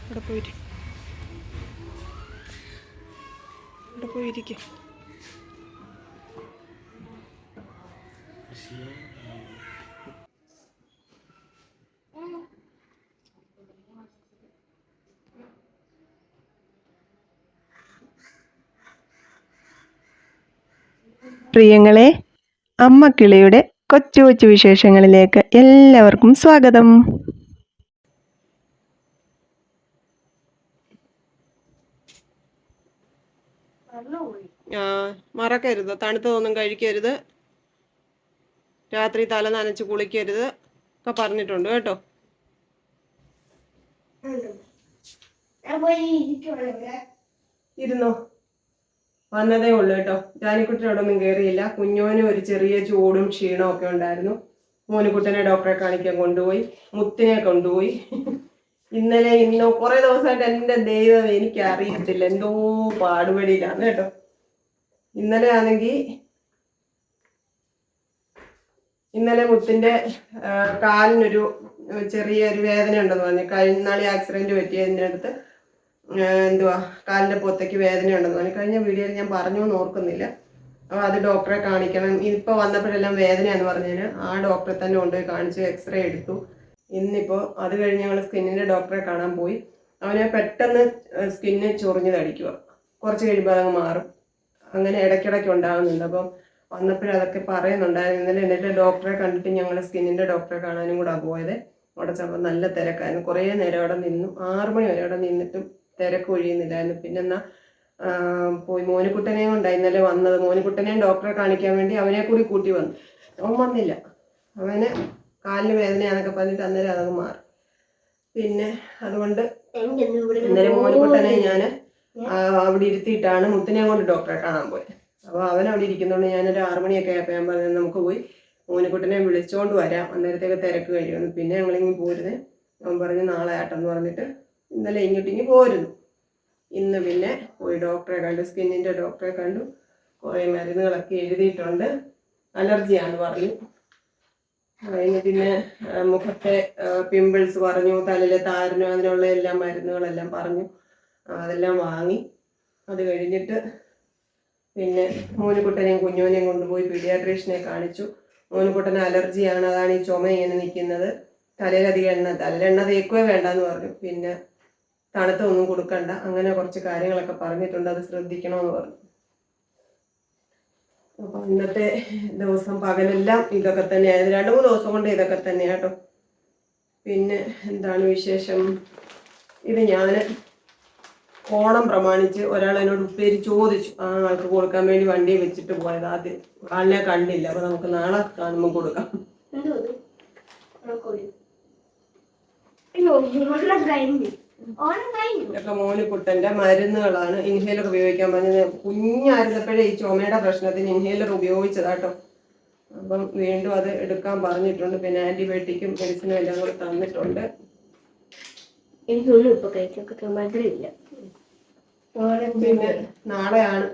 ഇവിടെ പോയിരിക്കും. പ്രിയങ്ങളെ, അമ്മ കിളിയുടെ കൊച്ചു കൊച്ചു വിശേഷങ്ങളിലേക്ക് എല്ലാവർക്കും സ്വാഗതം. മറക്കരുത്, തണുത്തതൊന്നും കഴിക്കരുത്, രാത്രി തല നനച്ച് കുളിക്കരുത് ഒക്കെ പറഞ്ഞിട്ടുണ്ട് കേട്ടോ. ഇരുന്നോ, വന്നതേ ഉള്ളു കേട്ടോ. ജാനിക്കുട്ടിനോടൊന്നും കയറിയില്ല. കുഞ്ഞോനും ഒരു ചെറിയ ചൂടും ക്ഷീണവും ഒക്കെ ഉണ്ടായിരുന്നു. മോനുകുട്ടനെ ഡോക്ടറെ കാണിക്കാൻ കൊണ്ടുപോയി, മുത്തിനെ കൊണ്ടുപോയി. ഇന്നലെ ഇന്നോ കുറെ ദിവസമായിട്ട് എൻ്റെ ദൈവം എനിക്കറിയത്തില്ല, എന്തോ പാടുപടിയിലാണ് കേട്ടോ. ഇന്നലെ മുത്തിന്റെ കാലിനൊരു ചെറിയൊരു വേദന ഉണ്ടെന്ന് പറഞ്ഞു. കഴിഞ്ഞ ആക്സിഡന്റ് പറ്റിയതിൻ്റെ അടുത്ത് കാലിന്റെ പൊത്തേക്ക് വേദന ഉണ്ടെന്ന് പറഞ്ഞു. കഴിഞ്ഞ വീഡിയോയിൽ ഞാൻ പറഞ്ഞു എന്ന് ഓർക്കുന്നില്ല. അപ്പോൾ അത് ഡോക്ടറെ കാണിക്കണം. ഇപ്പൊ വന്നപ്പോഴെല്ലാം വേദനയാന്ന് പറഞ്ഞതിന് ആ ഡോക്ടറെ തന്നെ കൊണ്ടുപോയി കാണിച്ചു, എക്സ്റേ എടുത്തു. ഇന്നിപ്പോ അത് കഴിഞ്ഞ് ഞങ്ങൾ സ്കിന്നിന്റെ ഡോക്ടറെ കാണാൻ പോയി. അവനെ പെട്ടെന്ന് സ്കിന്ന് ചൊറിഞ്ഞ് തടിക്കുക, കുറച്ച് കഴിയുമ്പോൾ അതങ്ങ് മാറും. അങ്ങനെ ഇടയ്ക്കിടയ്ക്ക് ഉണ്ടാകുന്നുണ്ട്. അപ്പം വന്നപ്പോഴതൊക്കെ പറയുന്നുണ്ടായിരുന്നു. ഇന്നലെ എന്നിട്ട് ഡോക്ടറെ കണ്ടിട്ട് ഞങ്ങൾ സ്കിന്നിന്റെ ഡോക്ടറെ കാണാനും കൂടെ പോയത്. അവിടെ ചെന്നപ്പോൾ നല്ല തിരക്കായിരുന്നു. കുറേ നേരം അവിടെ നിന്നു, 6 മണി വരെ അവിടെ നിന്നിട്ടും തിരക്ക് ഒഴിയുന്നില്ലായിരുന്നു. പിന്നെ പോയി മോനുകുട്ടനെയും കൊണ്ടായി ഇന്നലെ വന്നത്. മോനുകുട്ടനെയും ഡോക്ടറെ കാണിക്കാൻ വേണ്ടി അവനെ കൂടി കൂട്ടി വന്നു. അവൻ വന്നില്ല. അവന് കാലിന് വേദനയാന്നൊക്കെ പറഞ്ഞിട്ട് അന്നേരം അതങ്ങ് മാറി. പിന്നെ അതുകൊണ്ട് ഇന്നലെ മോനുകുട്ടനെ ഞാൻ അവിടെ ഇരുത്തിയിട്ടാണ് മുത്തിനെ കൊണ്ട് ഡോക്ടറെ കാണാൻ പോയത്. അപ്പോൾ അവൻ അവിടെ ഇരിക്കുന്നതുകൊണ്ട് ഞാനൊരു 6 മണിയൊക്കെ ആയപ്പോൾ ഞാൻ പറഞ്ഞു നമുക്ക് പോയി മോനുകുട്ടനെ വിളിച്ചോണ്ട് വരാം, അന്നേരത്തേക്ക് തിരക്ക് കഴിയുമെന്ന്. പിന്നെ ഞങ്ങളിങ്ങ് പോരുന്നേ. അവൻ പറഞ്ഞു നാളെ ആട്ടെന്ന് പറഞ്ഞിട്ട് ഇന്നലെ ഇങ്ങോട്ടിങ്ങ് പോരുന്നു. ഇന്ന് പിന്നെ പോയി ഡോക്ടറെ കണ്ടു, സ്കിന്നിന്റെ ഡോക്ടറെ കണ്ടു. കുറേ മരുന്നുകളൊക്കെ എഴുതിയിട്ടുണ്ട്. അലർജിയാന്ന് പറഞ്ഞു. അതിന് പിന്നെ മുഖത്തെ പിമ്പിൾസ് പറഞ്ഞു, തലയിലെ താരനോ അതിനുള്ള എല്ലാ മരുന്നുകളെല്ലാം പറഞ്ഞു. അതെല്ലാം വാങ്ങി. അത് കഴിഞ്ഞിട്ട് പിന്നെ മോനുകുട്ടനെയും കുഞ്ഞോനെയും കൊണ്ടുപോയി പീഡിയാട്രീഷനെ കാണിച്ചു. മോനുകുട്ടന് അലർജിയാണ്, അതാണ് ഈ ചുമ ഇങ്ങനെ നിൽക്കുന്നത്. തലയിലധികം തലയിലെണ്ണ തേക്കുകയോ വേണ്ടെന്ന് പറഞ്ഞു. പിന്നെ തണുത്തൊന്നും കൊടുക്കണ്ട, അങ്ങനെ കുറച്ച് കാര്യങ്ങളൊക്കെ പറഞ്ഞിട്ടുണ്ട്, അത് ശ്രദ്ധിക്കണമെന്ന് പറഞ്ഞു. അപ്പൊ ഇന്നത്തെ ദിവസം പകലെല്ലാം ഇതൊക്കെ തന്നെയായത്. 2-3 ദിവസം കൊണ്ട് ഇതൊക്കെ തന്നെയാട്ടോ. പിന്നെ എന്താണ് വിശേഷം? ഇത് ഞാൻ ഓണം പ്രമാണിച്ച് ഒരാൾ എന്നോട് ഉപ്പേരി ചോദിച്ചു. ആ ആൾക്ക് കൊടുക്കാൻ വേണ്ടി വണ്ടി വെച്ചിട്ട് പോയത്. ആദ്യം ആളിനെ കണ്ടില്ല, അപ്പൊ നമുക്ക് നാളെ കാണുമ്പോൾ കൊടുക്കാം. ഇതൊക്കെ മോനുകുട്ടന്റെ മരുന്നുകളാണ്. ഇൻഹേലർ ഉപയോഗിക്കാൻ പറഞ്ഞത്. കുഞ്ഞായിരുന്നപ്പോഴേ ഈ ചുമയുടെ പ്രശ്നത്തിന് ഇൻഹേലർ ഉപയോഗിച്ചതാട്ടോ. അപ്പം വീണ്ടും അത് എടുക്കാൻ പറഞ്ഞിട്ടുണ്ട്. പിന്നെ ആന്റിബയോട്ടിക്കും മെഡിസിനും എല്ലാം കൂടെ തന്നിട്ടുണ്ട്. എനിക്കൊന്നും ഇപ്പൊ കഴിച്ചില്ല. പിന്നെ നാളെയാണ്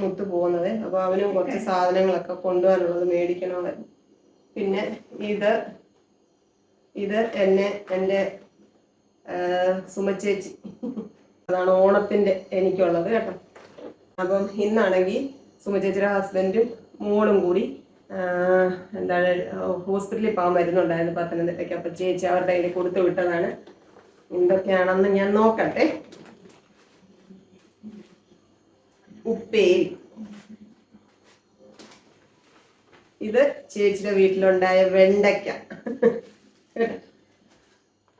മുത്ത് പോകുന്നത്. അപ്പൊ അവനും കുറച്ച് സാധനങ്ങളൊക്കെ കൊണ്ടുപോകാനുള്ളത് മേടിക്കണമായിരുന്നു. പിന്നെ ഇത് എൻ്റെ സുമച്ചേച്ചി, അതാണ് ഓണത്തിന്റെ എനിക്കുള്ളത് കേട്ടോ. അപ്പം ഇന്നാണെങ്കിൽ സുമചേച്ചിയുടെ ഹസ്ബൻഡും മോളും കൂടി എന്താണ് ഹോസ്പിറ്റലിൽ പോകാൻ വരുന്നുണ്ടായിരുന്നു പത്തനംതിട്ടയ്ക്ക്. അപ്പം ചേച്ചി അവരുടെ കയ്യിൽ കൊടുത്തു വിട്ടതാണ്. എന്തൊക്കെയാണെന്ന് ഞാൻ നോക്കട്ടെ. ഉപ്പേരി, ഇത് ചേച്ചിയുടെ വീട്ടിലുണ്ടായ വെണ്ടയ്ക്ക.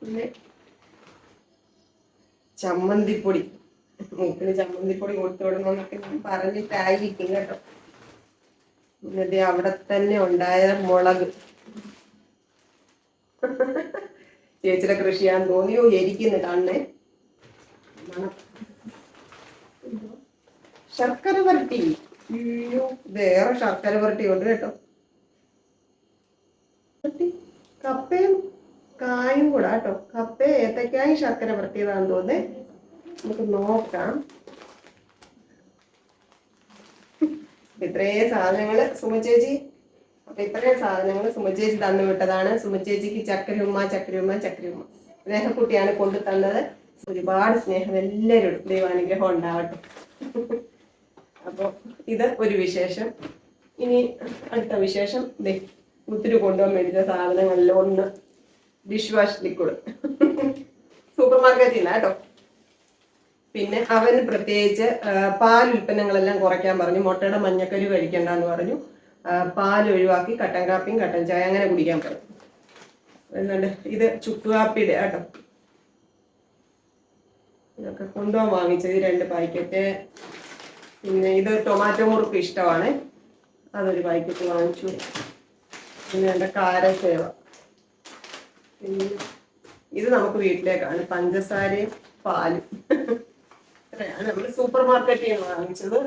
പിന്നെ ചമ്മന്തിപ്പൊടി, മൂക്കിന് ചമ്മന്തിപ്പൊടി കൊടുത്തു വിടണമെന്നൊക്കെ ഞാൻ പറഞ്ഞിട്ടായിരിക്കും കേട്ടോ. എന്നിട്ട് അവിടെ തന്നെ ഉണ്ടായ മുളക്, ചേച്ചിയുടെ കൃഷിയാന്ന് തോന്നിയോ എരിക്കുന്നു കണ്ണേ. ശർക്കര വരട്ടി, വേറെ ശർക്കര വരട്ടി ഉണ്ട് കേട്ടോ. കപ്പയും കായും കൂടെ കേട്ടോ. കപ്പയും ഏത്തക്കായും ശർക്കര വരട്ടിയതാന്ന് തോന്നേ. നമുക്ക് നോക്കാം. ഇത്രയും സാധനങ്ങൾ സുമചേച്ചി, അപ്പൊ ഇത്രയും സാധനങ്ങൾ സുമചേച്ചി തന്നു വിട്ടതാണ്. സുമചേച്ചിക്ക് ചക്കരയുമ്മ. സ്നേഹക്കുട്ടിയാണ് കൊണ്ടു തന്നത്. ഒരുപാട് സ്നേഹം എല്ലാവരും, ദൈവാനുഗ്രഹം ഉണ്ടാവട്ടെ. അപ്പോൾ ഇത് ഒരു വിശേഷം. ഇനി അടുത്ത വിശേഷം, മുത്തിരി കൊണ്ടുപോകാൻ വേണ്ടിയിട്ട് സാധനങ്ങളിൽ ഒന്ന് ഡിഷ് വാഷ് ലിക്വിഡ് സൂപ്പർ മാർക്കറ്റിൽ നിന്നാണ് കേട്ടോ. പിന്നെ അവന് പ്രത്യേകിച്ച് പാൽ ഉൽപ്പന്നങ്ങളെല്ലാം കുറയ്ക്കാൻ പറഞ്ഞു. മുട്ടയുടെ മഞ്ഞക്കരി കഴിക്കണ്ടെന്ന് പറഞ്ഞു. പാൽ ഒഴിവാക്കി കട്ടൻ കാപ്പിയും കട്ടൻ ചായ അങ്ങനെ കുടിക്കാൻ പറഞ്ഞു. എന്നുണ്ട് ഇത് ചുക്ക് കാപ്പിയുടെ കേട്ടോ. ഇതൊക്കെ കൊണ്ടുപോകാൻ വാങ്ങിച്ചത് 2 പാക്കറ്റ്. പിന്നെ ഇത് ടൊമാറ്റോ മുറുക്ക് ഇഷ്ടമാണ്, അതൊരു പാക്കറ്റ് വാങ്ങിച്ചു. പിന്നെ എൻ്റെ കാരസേവ. പിന്നെ ഇത് നമുക്ക് വീട്ടിലേക്കാണ്, പഞ്ചസാരയും പാലും. ഇത്രയാണ് നമ്മൾ സൂപ്പർ മാർക്കറ്റിൽ നിന്ന് വാങ്ങിച്ചത്.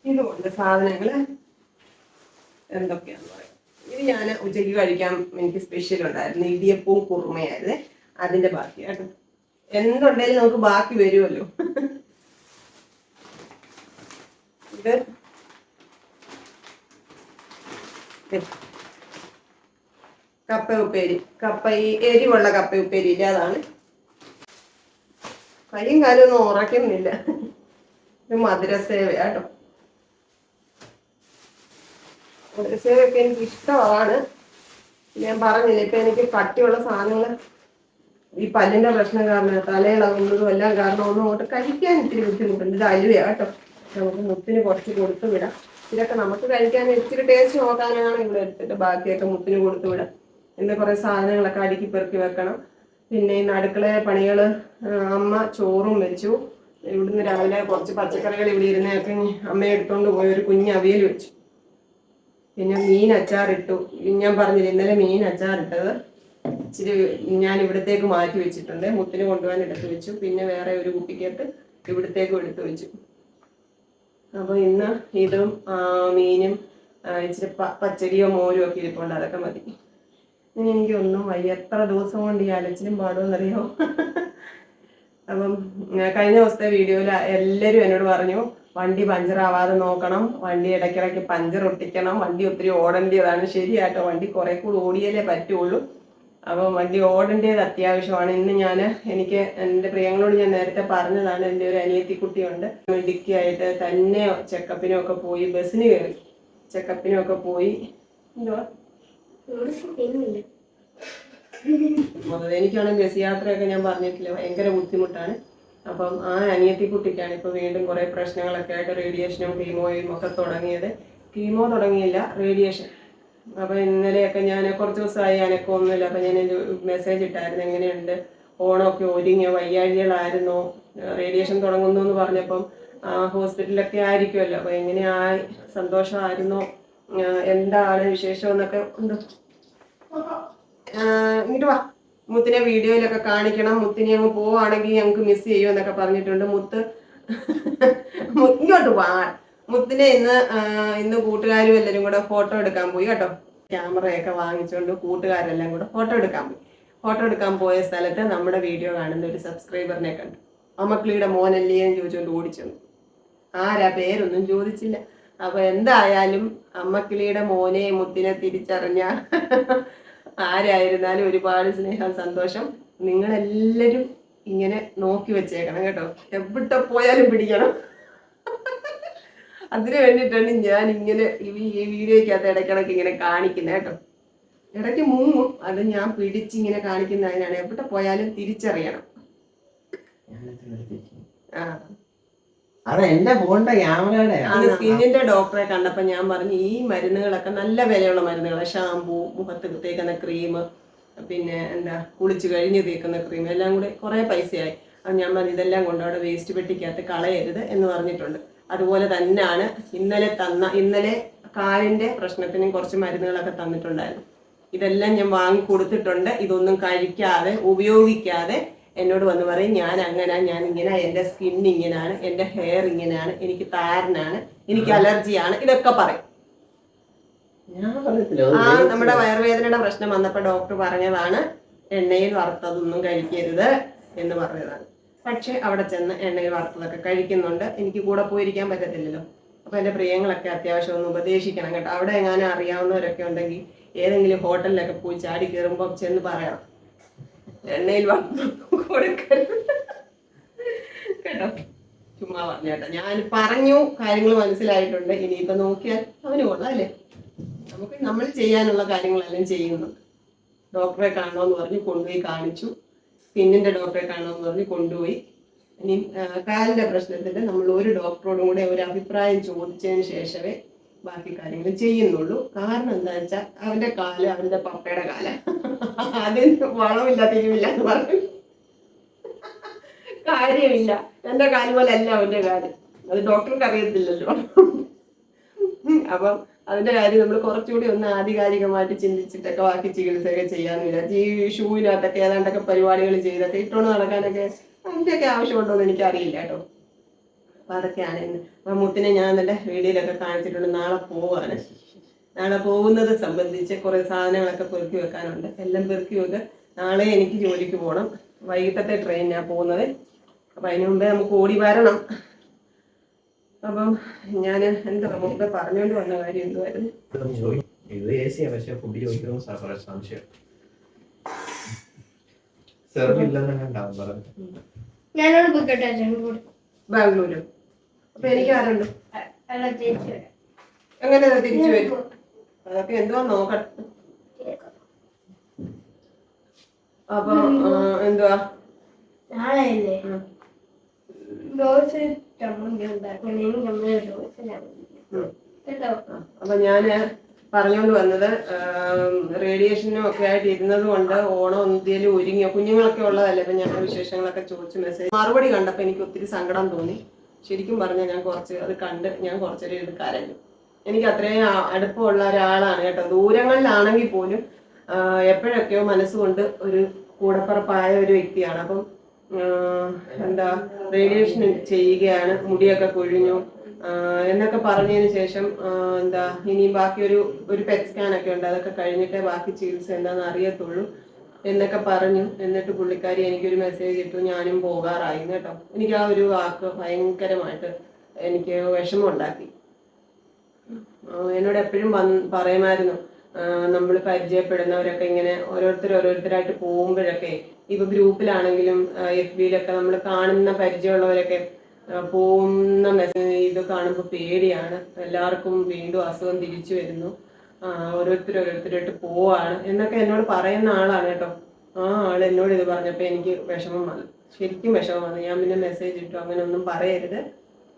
ഇതുകൊണ്ട് സാധനങ്ങൾ എന്തൊക്കെയാന്ന് പറയാം. ഇത് ഞാൻ ഉച്ചയ്ക്ക് കഴിക്കാൻ എനിക്ക് സ്പെഷ്യൽ ഉണ്ടായിരുന്നു, ഇടിയപ്പവും കുറുമയായിരുന്നു. അതിന്റെ ബാക്കിയായിട്ട് എന്തുണ്ടെങ്കിലും നമുക്ക് ബാക്കി വരുമല്ലോ. ഇത് കപ്പ ഉപ്പേരി, ഈ എരിവുള്ള കപ്പ ഉപ്പേരി ഇല്ല, അതാണ്. കൈയും കാലും ഒന്നും ഉറക്കുന്നില്ല. ഇത് മധുരസേവ കേട്ടോ. മധുരസേവയൊക്കെ എനിക്ക് ഇഷ്ടമാണ്. ഞാൻ പറഞ്ഞില്ല, ഇപ്പൊ എനിക്ക് കട്ടിയുള്ള സാധനങ്ങൾ ഈ പല്ലിന്റെ പ്രശ്നം കാരണം, തലയിളകുന്നതും എല്ലാം കാരണം ഒന്നും അങ്ങോട്ട് കഴിക്കാൻ ഇത്തിരി ബുദ്ധിമുട്ടുണ്ട്. ഇത് അലുവയാ കേട്ടോ. നമുക്ക് മുത്തിന് കുറച്ച് കൊടുത്തു വിടാം. ഇതൊക്കെ നമുക്ക് കഴിക്കാൻ ഇച്ചിരി ടേസ്റ്റ് നോക്കാനാണ് ഇവിടെ എടുത്തിട്ട് ബാക്കിയൊക്കെ മുത്തിന് കൊടുത്തു വിടാം. പിന്നെ കുറെ സാധനങ്ങളൊക്കെ അടുക്കി പെറുക്കി വെക്കണം. പിന്നെ ഈ അടുക്കളയിലെ പണികൾ, അമ്മ ചോറും വെച്ചു. ഇവിടുന്ന് രാവിലെ കുറച്ച് പച്ചക്കറികൾ ഇവിടെ ഇരുന്നൊക്കെ അമ്മ എടുത്തോണ്ട് പോയി ഒരു കുഞ്ഞ് അവിയൽ വെച്ചു. പിന്നെ മീൻ അച്ചാറിട്ടു. ഞാൻ പറഞ്ഞില്ല, ഇന്നലെ മീൻ അച്ചാറിട്ടത് ഇച്ചിരി ഞാൻ ഇവിടത്തേക്ക് മാറ്റി വെച്ചിട്ടുണ്ട്. മുത്തിന് കൊണ്ടുപോകാൻ എടുത്ത് വെച്ചു. പിന്നെ വേറെ ഒരു കുപ്പിക്കകത്ത് ഇവിടത്തേക്കും എടുത്ത് വെച്ചു. അപ്പൊ ഇന്ന് ഇതും മീനും ഇച്ചിരി പച്ചടിയോ മോരും ഒക്കെ ഇരിപ്പുണ്ട്, അതൊക്കെ മതി. ഇനി എനിക്കൊന്നും വയ്യ. എത്ര ദിവസം കൊണ്ട് ഈ അലച്ചിലും പാടുമെന്നറിയോ. അപ്പം കഴിഞ്ഞ ദിവസത്തെ വീഡിയോയിൽ എല്ലാവരും എന്നോട് പറഞ്ഞു, വണ്ടി പഞ്ചറാവാതെ നോക്കണം, വണ്ടി ഇടയ്ക്കിടയ്ക്ക് പഞ്ചർ ഒട്ടിക്കണം, വണ്ടി ഒത്തിരി ഓടേണ്ടതാണ്. ശരിയാട്ടോ, വണ്ടി കുറെ കൂടി ഓടിയാലേ പറ്റുള്ളൂ. അപ്പം വണ്ടി ഓടേണ്ടത് അത്യാവശ്യമാണ്. ഇന്ന് എനിക്ക് എൻ്റെ പ്രിയങ്ങളോട് ഞാൻ നേരത്തെ പറഞ്ഞതാണ്, എൻ്റെ ഒരു അനിയത്തിക്കുട്ടിയുണ്ട്, ഡിക്കിയായിട്ട് തന്നെ ചെക്കപ്പിനും ഒക്കെ പോയി, ബസ്സിന് കയറി ചെക്കപ്പിനും ഒക്കെ പോയി. എന്തുവാ എനിക്കാണെങ്കിൽ ബസ് യാത്രയൊക്കെ ഞാൻ പറഞ്ഞിട്ടില്ല, ഭയങ്കര ബുദ്ധിമുട്ടാണ്. അപ്പം ആ അനിയത്തിക്കുട്ടിക്കാണ് ഇപ്പോൾ വീണ്ടും കുറേ പ്രശ്നങ്ങളൊക്കെ ആയിട്ട് റേഡിയേഷനും കീമോയും ഒക്കെ തുടങ്ങിയത്. കീമോ തുടങ്ങിയില്ല, റേഡിയേഷൻ. അപ്പം ഇന്നലെയൊക്കെ ഞാൻ കുറച്ച് ദിവസമായി അനക്കൊന്നുമില്ല. അപ്പം ഞാൻ മെസ്സേജ് ഇട്ടായിരുന്നു, എങ്ങനെയുണ്ട്, ഓണമൊക്കെ ഒരുങ്ങിയോ, വയ്യാഴികളായിരുന്നോ, റേഡിയേഷൻ തുടങ്ങുന്നു എന്ന് പറഞ്ഞപ്പം ഹോസ്പിറ്റലൊക്കെ ആയിരിക്കുമല്ലോ, അപ്പം എങ്ങനെയായി, സന്തോഷമായിരുന്നോ, എന്താണ് വിശേഷം എന്നൊക്കെ ഉണ്ട്. ഇങ്ങോട്ട് വാ, മുത്തിനെ വീഡിയോയിലൊക്കെ കാണിക്കണം, മുത്തിനെ അങ്ങ് പോവാണെങ്കിൽ ഞങ്ങൾക്ക് മിസ് ചെയ്യും എന്നൊക്കെ പറഞ്ഞിട്ടുണ്ട്. ഇങ്ങോട്ട് വാ. മുത്തിനെ ഇന്ന് കൂട്ടുകാരും എല്ലാവരും കൂടെ ഫോട്ടോ എടുക്കാൻ പോയി കേട്ടോ. ക്യാമറയൊക്കെ വാങ്ങിച്ചുകൊണ്ട് കൂട്ടുകാരെല്ലാം കൂടെ ഫോട്ടോ എടുക്കാൻ പോയി. ഫോട്ടോ എടുക്കാൻ പോയ സ്ഥലത്ത് നമ്മുടെ വീഡിയോ കാണുന്ന ഒരു സബ്സ്ക്രൈബറിനെ കണ്ടു. അമ്മക്കിളിയുടെ മോനല്ലേ എന്ന് ചോദിച്ചുകൊണ്ട് ഓടിച്ചു. ആരാ, പേരൊന്നും ചോദിച്ചില്ല. അപ്പൊ എന്തായാലും അമ്മക്കിളിയുടെ മോനെ മുത്തിനെ തിരിച്ചറിഞ്ഞ ആരായിരുന്നാലും ഒരുപാട് സ്നേഹം, സന്തോഷം. നിങ്ങളെല്ലാവരും ഇങ്ങനെ നോക്കി വെച്ചേക്കണം കേട്ടോ, എവിടെ പോയാലും പിടിക്കണം. അതിനു വേണ്ടിയിട്ടാണ് ഞാൻ ഇങ്ങനെ ഈ വീഡിയോയ്ക്കകത്ത് ഇടയ്ക്കിടയ്ക്ക് ഇങ്ങനെ കാണിക്കുന്നത് കേട്ടോ. ഇടയ്ക്ക് മുങ്ങും, അത് ഞാൻ പിടിച്ചിങ്ങനെ കാണിക്കുന്നതിനാണ്. എവിടെ പോയാലും തിരിച്ചറിയണം. സ്കിന്നിന്റെ ഡോക്ടറെ കണ്ടപ്പോ ഞാൻ പറഞ്ഞു, ഈ മരുന്നുകളൊക്കെ നല്ല വിലയുള്ള മരുന്നുകളാണ്. ഷാമ്പൂ, മുഖത്ത് തേക്കുന്ന ക്രീം, പിന്നെ കുളിച്ച് കഴിഞ്ഞ് തേക്കുന്ന ക്രീം, എല്ലാം കൂടെ കുറെ പൈസയായി. അത് ഞാൻ പറഞ്ഞു, ഇതെല്ലാം കൊണ്ട് അവിടെ വേസ്റ്റ് പെട്ടിക്കകത്ത് കളയരുത് എന്ന് പറഞ്ഞിട്ടുണ്ട്. അതുപോലെ തന്നെയാണ് ഇന്നലെ കാലിന്റെ പ്രശ്നത്തിനും കുറച്ച് മരുന്നുകളൊക്കെ തന്നിട്ടുണ്ടായിരുന്നു. ഇതെല്ലാം ഞാൻ വാങ്ങി കൊടുത്തിട്ടുണ്ട്. ഇതൊന്നും കഴിക്കാതെ ഉപയോഗിക്കാതെ എന്നോട് വന്ന് പറയും, ഞാൻ ഇങ്ങനെ, എൻ്റെ സ്കിൻ ഇങ്ങനെയാണ്, എൻ്റെ ഹെയർ ഇങ്ങനെയാണ്, എനിക്ക് താരനാണ്, എനിക്ക് അലർജിയാണ്, ഇതൊക്കെ പറയും. നമ്മുടെ വയറുവേദനയുടെ പ്രശ്നം വന്നപ്പോൾ ഡോക്ടർ പറഞ്ഞതാണ്, എണ്ണയിൽ വറുത്തതൊന്നും കഴിക്കരുത് എന്ന് പറഞ്ഞതാണ്. പക്ഷെ അവിടെ ചെന്ന് എണ്ണയിൽ വറുത്തതൊക്കെ കഴിക്കുന്നുണ്ട്. എനിക്ക് കൂടെ പോയിരിക്കാൻ പറ്റത്തില്ലല്ലോ. അപ്പോൾ എൻ്റെ പ്രിയങ്ങളൊക്കെ അത്യാവശ്യം ഒന്ന് ഉപദേശിക്കണം കേട്ടോ. അവിടെ എങ്ങാനും അറിയാവുന്നവരൊക്കെ ഉണ്ടെങ്കിൽ ഏതെങ്കിലും ഹോട്ടലിലൊക്കെ പോയി ചാടി കയറുമ്പോൾ ചെന്ന് പറയണം, എണ്ണയിൽ വറുത്ത് കൊടുക്കരുത് കേട്ടോ. ചുമ്മാ പറഞ്ഞു കേട്ടോ. ഞാൻ പറഞ്ഞു, കാര്യങ്ങൾ മനസ്സിലായിട്ടുണ്ട്. ഇനിയിപ്പോ നോക്കിയാൽ അവന് കൊള്ളാം അല്ലേ. നമുക്ക് നമ്മൾ ചെയ്യാനുള്ള കാര്യങ്ങളെല്ലാം ചെയ്യുന്നുണ്ട്. ഡോക്ടറെ കാണണമെന്ന് പറഞ്ഞ് കൊണ്ടുപോയി കാണിച്ചു. സ്കിന്നിന്റെ ഡോക്ടറെ കാണണമെന്ന് പറഞ്ഞ് കൊണ്ടുപോയി. ഇനി കാലിന്റെ പ്രശ്നത്തിന്റെ നമ്മൾ ഒരു ഡോക്ടറോടും കൂടെ ഒരു അഭിപ്രായം ചോദിച്ചതിന് ശേഷമേ ബാക്കി കാര്യങ്ങൾ ചെയ്യുന്നുള്ളൂ. കാരണം എന്താ വെച്ചാൽ അവന്റെ കാല് അവന്റെ പപ്പയുടെ കാല, അതിന് വളമില്ല തിരിവില്ല എന്ന് പറഞ്ഞു കാര്യമില്ല. എന്റെ കാല് പോലെ അല്ല അവന്റെ കാല്. അത് ഡോക്ടർക്ക് അറിയത്തില്ലല്ലോ. അപ്പം അതിന്റെ കാര്യം നമ്മൾ കുറച്ചുകൂടി ഒന്ന് ആധികാരികമായിട്ട് ചിന്തിച്ചിട്ടൊക്കെ ബാക്കി ചികിത്സയൊക്കെ ചെയ്യാന്ന് വിചാരിച്ചു. ഈ ഷൂവിനകത്തൊക്കെ ഏതാണ്ടൊക്കെ പരിപാടികൾ ചെയ്തൊക്കെ ഇട്ടുകൊണ്ട് നടക്കാനൊക്കെ അതിൻ്റെയൊക്കെ ആവശ്യമുണ്ടോ എന്ന് എനിക്കറിയില്ല കേട്ടോ. അപ്പൊ അതൊക്കെയാണ് ഇന്ന്. അപ്പൊ മുത്തിനെ ഞാൻ നല്ല വീഡിയോയിലൊക്കെ കാണിച്ചിട്ടുണ്ട്. നാളെ പോവാണ്. നാളെ പോകുന്നത് സംബന്ധിച്ച് കുറെ സാധനങ്ങളൊക്കെ പെറുക്കി വെക്കാനുണ്ട്. എല്ലാം പെറുക്കി വെക്കുക. നാളെ എനിക്ക് ജോലിക്ക് പോകണം. വൈകിട്ടത്തെ ട്രെയിനിനാണ് പോകുന്നത്. അപ്പൊ അതിന് മുമ്പേ നമുക്ക് ഓടി വരണം. അപ്പം ഞാൻ എന്താ മുമ്പേ പറഞ്ഞുകൊണ്ട് വന്ന കാര്യം എന്തുവായിരുന്നു? ബാംഗ്ലൂര്. അപ്പൊ എനിക്ക് ആരുണ്ട്? എങ്ങനെ തിരിച്ചു വരും? അതൊക്കെ എന്തുവാ നോക്കട്ടെ. അപ്പൊ എന്തുവാ അപ്പൊ ഞാന് പറഞ്ഞുകൊണ്ട് വന്നത്, റേഡിയേഷനും ഒക്കെ ആയിട്ട് ഇരുന്നത് കൊണ്ട് ഓണം എന്തെങ്കിലും ഒരുങ്ങിയോ, കുഞ്ഞുങ്ങളൊക്കെ ഉള്ളതല്ലേ. അപ്പൊ ഞാൻ വിശേഷങ്ങളൊക്കെ ചോദിച്ചു മെസ്സേജ് മറുപടി കണ്ടപ്പോ എനിക്ക് ഒത്തിരി സങ്കടം തോന്നി. ശരിക്കും പറഞ്ഞാൽ ഞാൻ അത് കണ്ട് ഞാൻ കുറച്ചൊരു എടുക്കാറായിരുന്നു. എനിക്ക് അത്രയും അടുപ്പമുള്ള ഒരാളാണ് കേട്ടോ. ദൂരങ്ങളിലാണെങ്കിൽ പോലും എപ്പോഴൊക്കെയോ മനസ്സുകൊണ്ട് ഒരു കൂടപ്പുറപ്പായ ഒരു വ്യക്തിയാണ്. അപ്പം എന്താ റേഡിയേഷൻ ചെയ്യുകയാണ്, മുടിയൊക്കെ കൊഴിഞ്ഞു എന്നൊക്കെ പറഞ്ഞതിന് ശേഷം എന്താ ഇനി ബാക്കി ഒരു പെറ്റ് സ്കാനൊക്കെ ഉണ്ട്, അതൊക്കെ കഴിഞ്ഞിട്ടേ ബാക്കി ചികിത്സ എന്താണെന്ന് അറിയത്തുള്ളൂ എന്നൊക്കെ പറഞ്ഞു. എന്നിട്ട് പുള്ളിക്കാരി എനിക്കൊരു മെസ്സേജ് ഇട്ടു, ഞാനും പോകാറായി കേട്ടോ. എനിക്ക് ആ ഒരു വാക്ക് ഭയങ്കരമായിട്ട് എനിക്ക് വിഷമം ഉണ്ടാക്കി. എന്നോട് എപ്പോഴും പറയുമായിരുന്നു, നമ്മൾ പരിചയപ്പെടുന്നവരൊക്കെ ഇങ്ങനെ ഓരോരുത്തരായിട്ട് പോകുമ്പോഴൊക്കെ, ഇപ്പൊ ഗ്രൂപ്പിലാണെങ്കിലും FB-യിലൊക്കെ നമ്മൾ കാണുന്ന പരിചയമുള്ളവരൊക്കെ പോകുന്ന ഇത് കാണുമ്പോൾ പേടിയാണ്. എല്ലാവർക്കും വീണ്ടും അസുഖം തിരിച്ചു വരുന്നു, ഓരോരുത്തരായിട്ട് പോവാണ് എന്നൊക്കെ എന്നോട് പറയുന്ന ആളാണ് കേട്ടോ. ആ ആൾ എന്നോട് ഇത് പറഞ്ഞപ്പോൾ എനിക്ക് വിഷമം വന്നു, ശരിക്കും വിഷമം വന്നു. ഞാൻ പിന്നെ മെസ്സേജ് ഇട്ടു, അങ്ങനെ ഒന്നും പറയരുത്.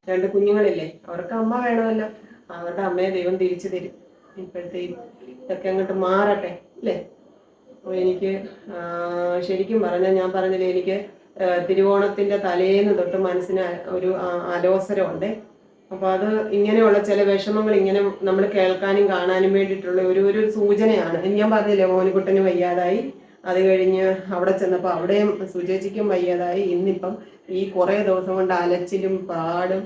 2 കുഞ്ഞുങ്ങളില്ലേ, അവർക്ക് അമ്മ വേണമല്ലോ. അവരുടെ അമ്മയെ ദൈവം തിരിച്ചു തരും. ഇപ്പോഴത്തെ ഇതൊക്കെ അങ്ങോട്ട് മാറട്ടെ അല്ലേ. അപ്പോൾ എനിക്ക് ശരിക്കും പറഞ്ഞാൽ ഞാൻ പറഞ്ഞില്ലേ, എനിക്ക് തിരുവോണത്തിന്റെ തലേന്ന് തൊട്ട് മനസ്സിന് ഒരു അലോസരമുണ്ട്. അപ്പോൾ അത് ഇങ്ങനെയുള്ള ചില വിഷമങ്ങൾ ഇങ്ങനെ നമ്മൾ കേൾക്കാനും കാണാനും വേണ്ടിയിട്ടുള്ള ഒരു സൂചനയാണ്. ഞാൻ പറഞ്ഞില്ലേ, മോനിക്കുട്ടന് വയ്യാതായി, അത് കഴിഞ്ഞ് അവിടെ ചെന്നപ്പോൾ അവിടെയും സുചേച്ചിക്കും വയ്യാതായി. ഇന്നിപ്പം ഈ കുറേ ദിവസം കൊണ്ട് അലച്ചിലും പാടും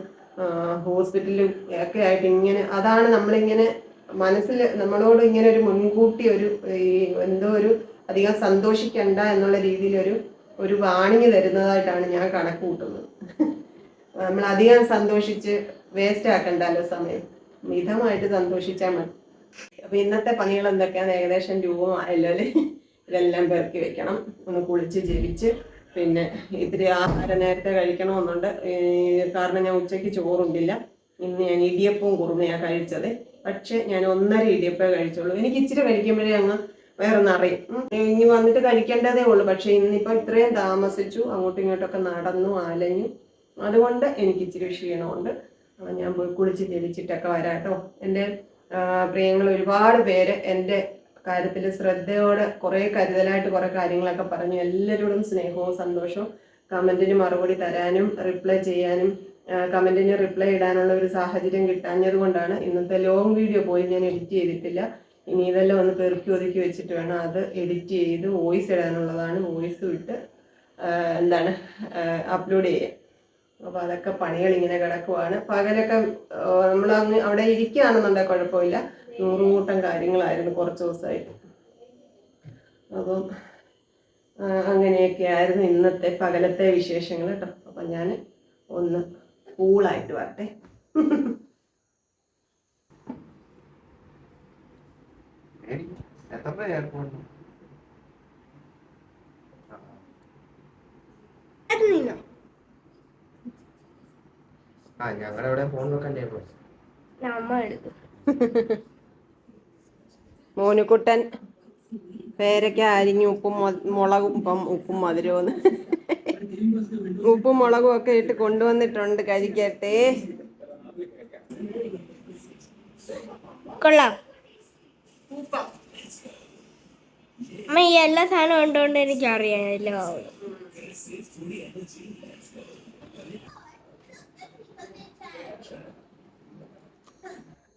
ഹോസ്പിറ്റലും ഒക്കെ ആയിട്ട് ഇങ്ങനെ, അതാണ് നമ്മളിങ്ങനെ മനസ്സിൽ നമ്മളോട് ഇങ്ങനെ ഒരു മുൻകൂട്ടി എന്തോ ഒരു അധികം സന്തോഷിക്കണ്ട എന്നുള്ള രീതിയിൽ ഒരു വാണിംഗ് തരുന്നതായിട്ടാണ് ഞാൻ കണക്ക് കൂട്ടുന്നത്. നമ്മൾ അധികം സന്തോഷിച്ച് വേസ്റ്റ് ആക്കണ്ടല്ലോ സമയം, മിതമായിട്ട് സന്തോഷിച്ചാൽ മതി. അപ്പൊ ഇന്നത്തെ പണികൾ എന്തൊക്കെയാണ്? ഏകദേശം രൂപമായല്ലോ അല്ലേ. ഇതെല്ലാം പെറുക്കി വെക്കണം, ഒന്ന് കുളിച്ച് ജപിച്ച്, പിന്നെ ഇത്തിരി ആഹാരം നേരത്തെ കഴിക്കണമെന്നുണ്ട്. കാരണം ഞാൻ ഉച്ചയ്ക്ക് ചോറുണ്ടില്ല. ഇന്ന് ഞാൻ ഇടിയപ്പവും കുറുമയാണ് കഴിച്ചത്. പക്ഷെ ഞാൻ 1.5 ഇടിയപ്പേ കഴിച്ചുള്ളൂ. എനിക്ക് ഇച്ചിരി കഴിക്കുമ്പോഴേ അങ്ങ് വേറെ നിറയും. ഇനി വന്നിട്ട് കഴിക്കേണ്ടതേ ഉള്ളൂ. പക്ഷെ ഇന്നിപ്പോൾ ഇത്രയും താമസിച്ചു, അങ്ങോട്ടും ഇങ്ങോട്ടൊക്കെ നടന്നു അലഞ്ഞു, അതുകൊണ്ട് എനിക്ക് ഇച്ചിരി ക്ഷീണമുണ്ട്. ഞാൻ പോയി കുളിച്ച് ജപിച്ചിട്ടൊക്കെ വരാം കേട്ടോ. എൻ്റെ പ്രിയങ്ങൾ ഒരുപാട് പേര് എൻ്റെ കാര്യത്തിൽ ശ്രദ്ധയോടെ കുറേ കരുതലായിട്ട് കുറേ കാര്യങ്ങളൊക്കെ പറഞ്ഞു. എല്ലാവരോടും സ്നേഹവും സന്തോഷവും, കമൻറ്റിന് മറുപടി തരാനും റിപ്ലൈ ചെയ്യാനും കമൻറ്റിന് റിപ്ലൈ ഇടാനുള്ള ഒരു സാഹചര്യം കിട്ടാഞ്ഞത് കൊണ്ടാണ് ഇന്നത്തെ ലോങ് വീഡിയോ പോയി ഞാൻ എഡിറ്റ് ചെയ്തിട്ടില്ല. ഇനി ഇതെല്ലാം ഒന്ന് പെറുക്കി ഒതുക്കി വെച്ചിട്ട് വേണം അത് എഡിറ്റ് ചെയ്ത് വോയിസ് ഇടാനുള്ളതാണ്. വോയിസ് വിട്ട് അപ്ലോഡ് ചെയ്യാം. അപ്പോൾ അതൊക്കെ പണികൾ ഇങ്ങനെ കിടക്കുവാണ്. പകലൊക്കെ നമ്മളങ്ങ് അവിടെ ഇരിക്കുകയാണെന്നുണ്ടെങ്കിൽ കുഴപ്പമില്ല. 100 കൂട്ടം കാര്യങ്ങളായിരുന്നു കുറച്ച് ദിവസമായിട്ട്. അപ്പം അങ്ങനെയൊക്കെ ആയിരുന്നു ഇന്നത്തെ പകലത്തെ വിശേഷങ്ങൾ കേട്ടോ. അപ്പം ഞാൻ ഒന്ന് കൂളായിട്ട് വരട്ടെ. ഞങ്ങളുടെ ഫോൺ വെക്കണ്ടേ അമ്മ എടുക്കും. മോനുകുട്ടൻ പേരയ്ക്ക അരിഞ്ഞ് ഉപ്പും മുളകും, ഇപ്പം ഉപ്പും മധുരവും ഉപ്പും മുളകും ഒക്കെ ഇട്ട് കൊണ്ടുവന്നിട്ടുണ്ട്. കഴിക്കട്ടെ. കൊള്ളാം. അമ്മ ഈ എല്ലാ സാധനവും ഉണ്ടോണ്ട് എനിക്കറിയാം എല്ലാം.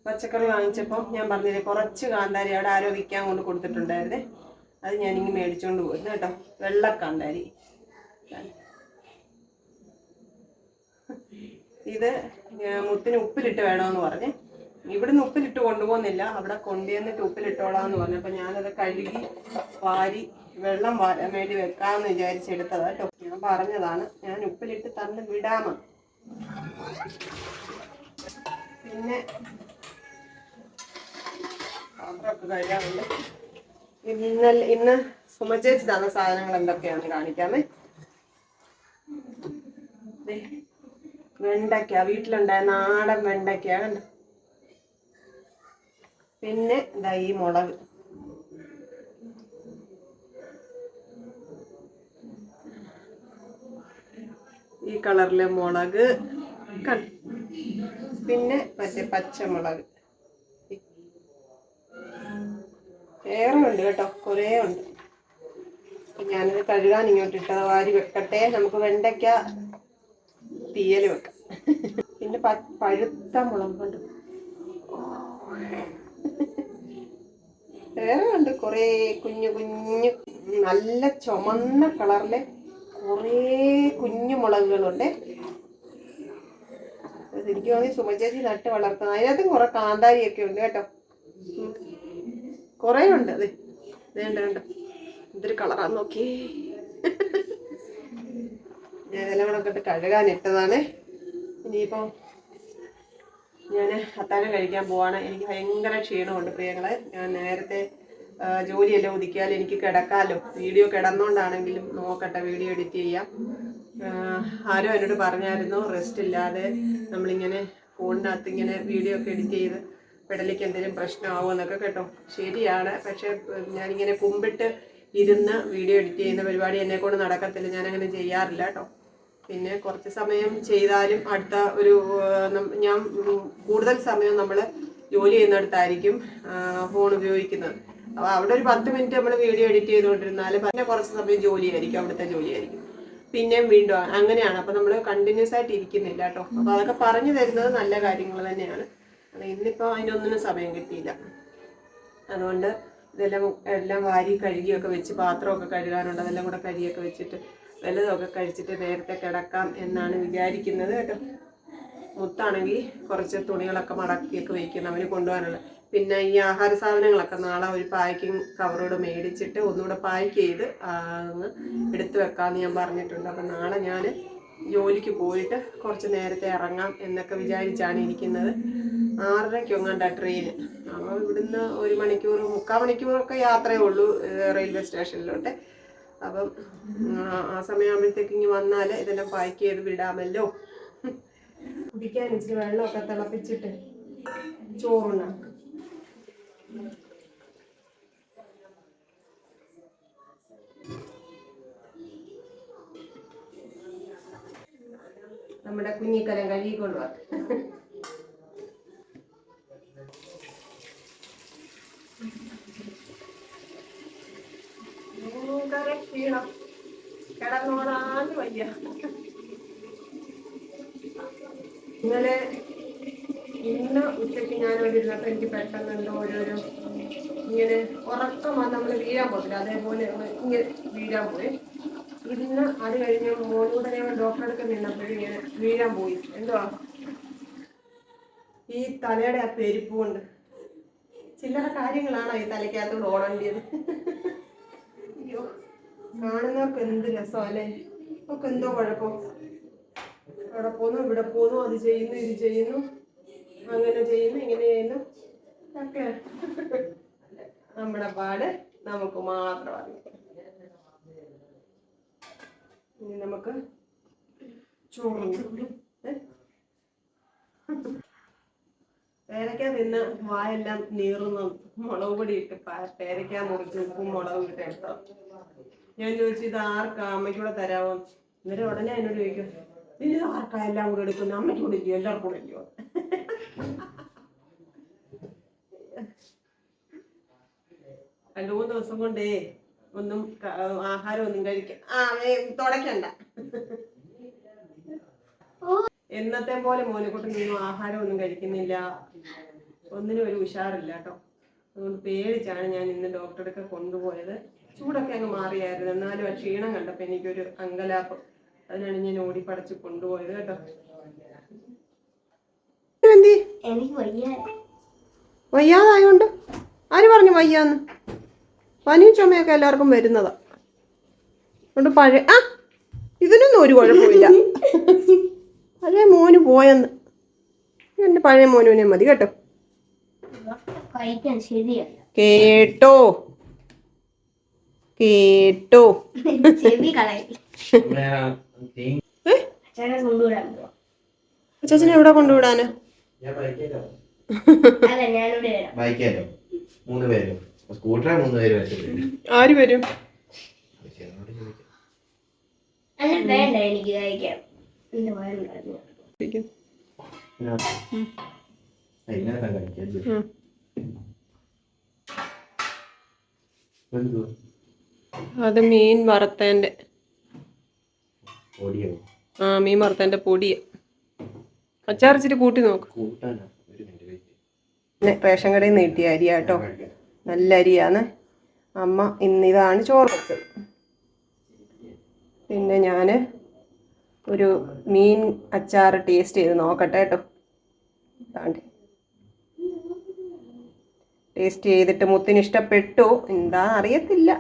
പച്ചക്കറി വാങ്ങിച്ചപ്പോൾ ഞാൻ പറഞ്ഞില്ലേ കുറച്ച് കാന്താരി അവിടെ ആരോ വിൽക്കാൻ കൊണ്ട് കൊടുത്തിട്ടുണ്ടായിരുന്നേ. അത് ഞാനിങ്ങ് മേടിച്ചുകൊണ്ട് പോയിരുന്നു കേട്ടോ. വെള്ളക്കാന്താരി. ഇത് മുത്തിന് ഉപ്പിലിട്ട് വേണമെന്ന് പറഞ്ഞ്. ഇവിടുന്ന് ഉപ്പിലിട്ട് കൊണ്ടുപോകുന്നില്ല, അവിടെ കൊണ്ടുവന്നിട്ട് ഉപ്പിലിട്ടോളാന്ന് പറഞ്ഞു. അപ്പം ഞാനത് കഴുകി വാരി വെള്ളം വാരാൻ വേണ്ടി വെക്കാമെന്ന് വിചാരിച്ചെടുത്തതാ കേട്ടോ. ഞാൻ പറഞ്ഞതാണ് ഞാൻ ഉപ്പിലിട്ട് തന്ന് വിടാമെന്ന്. പിന്നെ പാത്രമൊക്കെ കഴുകാറുണ്ട്. ഇന്ന് സുമചേച്ചി തന്ന സാധനങ്ങൾ എന്തൊക്കെയാണെന്ന് കാണിക്കാമേ. വെണ്ടയ്ക്ക, വീട്ടിലുണ്ടായ നാടൻ വെണ്ടയ്ക്ക കണ്ടോ. പിന്നെ ഇതാ ഈ മുളക്. ഈ കളറിലെ മുളക് കണ്ടു. പിന്നെ മറ്റേ പച്ചമുളക് ഏറെ ഉണ്ട് കേട്ടോ, കുറേ ഉണ്ട്. ഞാനിത് കഴുകാൻ ഇങ്ങോട്ട് ഇട്ടത്. വാരി വെക്കട്ടെ. നമുക്ക് വെണ്ടയ്ക്ക തീയൽ വെക്കാം. പിന്നെ പഴുത്ത മുളക് കൊണ്ട് വേറെ ഉണ്ട് കുറേ കുഞ്ഞു കുഞ്ഞു നല്ല ചുമന്ന കളറിലെ കുറേ കുഞ്ഞു മുളകുകളുണ്ട്. എനിക്ക് തോന്നി സുമചേച്ചി നട്ട് വളർത്തുന്നത്. അതിനകത്തും കുറെ കാന്താരിയൊക്കെ ഉണ്ട് കേട്ടോ. കുറേ ഉണ്ട്. അതെ വേണ്ട വേണ്ട, എന്തൊരു കളറാന്ന് നോക്കി. ഞാൻ ഇതെല്ലാം കൂടെ ഇട്ട് കഴുകാനിട്ടതാണ്. ഇനിയിപ്പോൾ ഞാൻ അത്താഴം കഴിക്കാൻ പോവാണ്. എനിക്ക് ഭയങ്കര ക്ഷീണമുണ്ട് പ്രിയങ്ങളെ. ഞാൻ നേരത്തെ ജോലിയെല്ലാം ഒതുക്കിയാൽ എനിക്ക് കിടക്കാമല്ലോ. വീഡിയോ കിടന്നുകൊണ്ടാണെങ്കിലും നോക്കട്ടെ, വീഡിയോ എഡിറ്റ് ചെയ്യാം. ആരോ എന്നോട് പറഞ്ഞായിരുന്നു റെസ്റ്റ് ഇല്ലാതെ നമ്മളിങ്ങനെ ഫോണിനകത്ത് ഇങ്ങനെ വീഡിയോ ഒക്കെ എഡിറ്റ് ചെയ്ത് പെടലിക്ക് എന്തെങ്കിലും പ്രശ്നമാവുമോ എന്നൊക്കെ കേട്ടോ. ശരിയാണ്. പക്ഷെ ഞാനിങ്ങനെ കുമ്പിട്ട് ഇരുന്ന് വീഡിയോ എഡിറ്റ് ചെയ്യുന്ന പരിപാടി എന്നെക്കൊണ്ട് നടക്കത്തില്ല. ഞാനങ്ങനെ ചെയ്യാറില്ല കേട്ടോ. പിന്നെ കുറച്ച് സമയം ചെയ്താലും അടുത്ത ഒരു ഞാൻ കൂടുതൽ സമയം നമ്മൾ ജോലി ചെയ്യുന്നിടത്തായിരിക്കും ഫോൺ ഉപയോഗിക്കുന്നത്. അപ്പോൾ അവിടെ ഒരു 10 മിനിറ്റ് നമ്മൾ വീഡിയോ എഡിറ്റ് ചെയ്തുകൊണ്ടിരുന്നാൽ പിന്നെ കുറച്ച് സമയം ജോലിയായിരിക്കും, അവിടുത്തെ ജോലിയായിരിക്കും. പിന്നെയും വീണ്ടും അങ്ങനെയാണ്. അപ്പോൾ നമ്മൾ കണ്ടിന്യൂസ് ആയിട്ട് ഇരിക്കുന്നില്ല കേട്ടോ. അപ്പോൾ അതൊക്കെ പറഞ്ഞു തരുന്നത് നല്ല കാര്യങ്ങൾ തന്നെയാണ്. ഇന്നിപ്പോൾ അതിനൊന്നിനും സമയം കിട്ടിയില്ല. അതുകൊണ്ട് എല്ലാം വാരി കഴുകിയൊക്കെ വെച്ച്, പാത്രമൊക്കെ കഴുകാനുണ്ട്, അതെല്ലാം കൂടെ കഴുകിയൊക്കെ വെച്ചിട്ട് വല്ലതൊക്കെ കഴിച്ചിട്ട് നേരത്തെ കിടക്കാം എന്നാണ് വിചാരിക്കുന്നത് കേട്ടോ. മുത്താണെങ്കിൽ കുറച്ച് തുണികളൊക്കെ മടക്കിയൊക്കെ വയ്ക്കണം അവന് കൊണ്ടുപോകാനുള്ള. പിന്നെ ഈ ആഹാര സാധനങ്ങളൊക്കെ നാളെ ഒരു പാക്കിങ് കവറോട് മേടിച്ചിട്ട് ഒന്നുകൂടെ പാക്ക് ചെയ്ത് അങ്ങ് എടുത്തു വെക്കാമെന്ന് ഞാൻ പറഞ്ഞിട്ടുണ്ട്. അപ്പം നാളെ ഞാൻ ജോലിക്ക് പോയിട്ട് കുറച്ച് നേരത്തെ ഇറങ്ങാം എന്നൊക്കെ വിചാരിച്ചാണ് ഇരിക്കുന്നത്. 6:30 ട്രെയിൻ. അപ്പോൾ ഇവിടുന്ന് 1 മണിക്കൂർ 3/4 മണിക്കൂറൊക്കെ യാത്രയേ ഉള്ളൂ റെയിൽവേ സ്റ്റേഷനിലോട്ട്. അപ്പം ആ സമയമാകുമ്പോഴത്തേക്ക് ഇനി വന്നാൽ ഇതെല്ലാം പാക്ക് ചെയ്ത് വിടാമല്ലോ. കുടിക്കാൻ ഇച്ചിരി വെള്ളമൊക്കെ തിളപ്പിച്ചിട്ട് ചോറുണ്ടാക്കും. നമ്മുടെ കുഞ്ഞിക്കലം കഴുകിക്കൊണ്ട് വാ. ഭയങ്കര ക്ഷീണം, കിടന്നോടാന്ന് വയ്യ. ഇന്ന് ഉച്ചയ്ക്ക് ഞാനവിടെ ഇരുന്നപ്പോൾ എനിക്ക് പെട്ടെന്ന് ഓരോരോ ഇങ്ങനെ ഉറക്കം വന്ന് നമ്മൾ വീഴാൻ പോകില്ല, അതേപോലെ ഇങ്ങനെ വീഴാൻ പോയി. ഇന്ന് അത് കഴിഞ്ഞ് മോനൂടെ ഞാൻ ഡോക്ടറെ അടുത്ത് നിന്നപ്പോഴും ഇങ്ങനെ വീഴാൻ പോയി. എന്തുവാ ഈ തലയുടെ ആ പെരുപ്പ് കൊണ്ട് ചില്ലറ കാര്യങ്ങളാണ് ഈ തലയ്ക്കകത്തോട് ഓടേണ്ടത്. അയ്യോ, കാണുന്നവർക്ക് എന്ത് രസമല്ലേ? ഒക്കെ എന്തോ കുഴപ്പം. അവിടെ പോന്നു, ഇവിടെ പോന്നു, അത് ചെയ്യുന്നു, ഇത് ചെയ്യുന്നു, അങ്ങനെ ചെയ്യുന്നു, ഇങ്ങനെ ചെയ്യുന്നു ഒക്കെ. നമ്മുടെ പാട് നമുക്ക് മാത്രം അറിയാം. ഇനി നമുക്ക് ചോറുണ്ട്. പേരയ്ക്ക തിന്ന് വായെല്ലാം നീറുന്നു. മുളക് പൊടി ഇട്ട് പേരയ്ക്ക മുറിച്ച് ഉപ്പും മുളകും ഇട്ട് എടുത്തോ. ഞാൻ ചോദിച്ചു ഇത് ആർക്കാ, അമ്മയ്ക്കൂടെ തരാമോ? എന്നിട്ട് ഉടനെ എന്നോട് ചോദിക്കും ഇത് ആർക്കാ എല്ലാം കൂടെ എടുക്കുന്നു, അമ്മയ്ക്കൂടെ ഇല്ലയോ, എല്ലാവർക്കും കൂടെ ഇല്ലയോ? 2-3 ദിവസം കൊണ്ടേ ഒന്നും ആഹാരം ഒന്നും തുടക്കണ്ട. എന്നത്തെ പോലെ മോനെക്കുട്ടനൊന്നും ആഹാരം ഒന്നും കഴിക്കുന്നില്ല, ഒന്നിനും ഒരു ഉഷാറില്ല കേട്ടോ. അതുകൊണ്ട് പേടിച്ചാണ് ഞാൻ ഇന്ന് ഡോക്ടറെ അടുക്ക കൊണ്ടുപോയത്. ചൂടൊക്കെ അങ്ങ് മാറിയായിരുന്നു, എന്നാലും ആ ക്ഷീണം കണ്ടപ്പോൾ എനിക്കൊരു അങ്കലാപ്പ്. അതിനാണ് ഞാൻ ഓടിപ്പടച്ച് കൊണ്ടുപോയത് കേട്ടോ. വയ്യാതായോണ്ട് ആര് പറഞ്ഞു വയ്യാന്ന്? പനിയും ചുമയൊക്കെ എല്ലാവർക്കും വരുന്നതാ. അതുകൊണ്ട് ഇതിനൊന്നും ഒരു കുഴപ്പമില്ല. പഴയ മോന് പോയെന്ന്. എൻ്റെ പഴയ മോനുവിനെ മതി കേട്ടോ. കേട്ടോ കേട്ടോ. ചേച്ചനെ എവിടെ കൊണ്ടുവിടാന്? ആര് വരും? അത് മീൻ വറുത്തതിന്റെ മീൻ വറുത്തതിന്റെ പൊടിയ. അച്ചാറിച്ചിട്ട് കൂട്ടി നോക്ക്. റേഷൻ കടയിൽ നിന്ന് കിട്ടിയ അരിയാ കേട്ടോ, നല്ല അരിയാണ്. അമ്മ ഇന്നിതാണ് ചോറ് വെച്ചത്. പിന്നെ ഞാൻ ഒരു മീൻ അച്ചാർ ടേസ്റ്റ് ചെയ്ത് നോക്കട്ടെ കേട്ടോ. ടേസ്റ്റ് ചെയ്തിട്ട് മുത്തിന് ഇഷ്ടപ്പെട്ടു എന്താ അറിയത്തില്ല.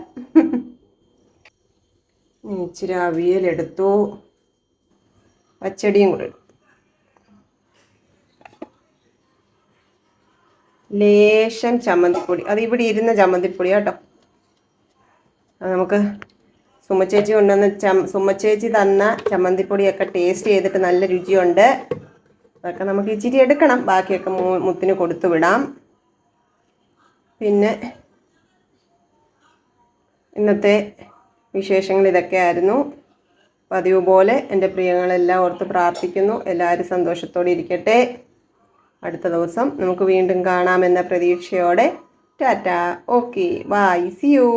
ഇച്ചിരി അവിയലെടുത്തു, പച്ചടിയും കൂടെ എടുത്തു, ലേശം ചമ്മന്തിപ്പൊടി. അത് ഇവിടെ ഇരുന്ന ചമ്മന്തിപ്പൊടി കേട്ടോ. അത് നമുക്ക് സുമച്ചേച്ചി കൊണ്ടുവന്ന് സുമച്ചേച്ചി തന്ന ചമ്മന്തിപ്പൊടിയൊക്കെ ടേസ്റ്റ് ചെയ്തിട്ട് നല്ല രുചിയുണ്ട്. അതൊക്കെ നമുക്ക് ഇച്ചിരി എടുക്കണം, ബാക്കിയൊക്കെ മുത്തിന് കൊടുത്തു വിടാം. പിന്നെ ഇന്നത്തെ വിശേഷങ്ങൾ ഇതൊക്കെ ആയിരുന്നു. പതിവ് പോലെ എൻ്റെ പ്രിയങ്ങളെല്ലാം ഓർത്ത് പ്രാർത്ഥിക്കുന്നു. എല്ലാവരും സന്തോഷത്തോടെ ഇരിക്കട്ടെ. അടുത്ത ദിവസം നമുക്ക് വീണ്ടും കാണാമെന്ന പ്രതീക്ഷയോടെ ടാറ്റാ. Okay, bye, see you.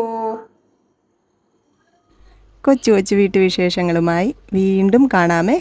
കൊച്ചു കൊച്ചു വീട്ടുവിശേഷങ്ങളുമായി വീണ്ടും കാണാമേ.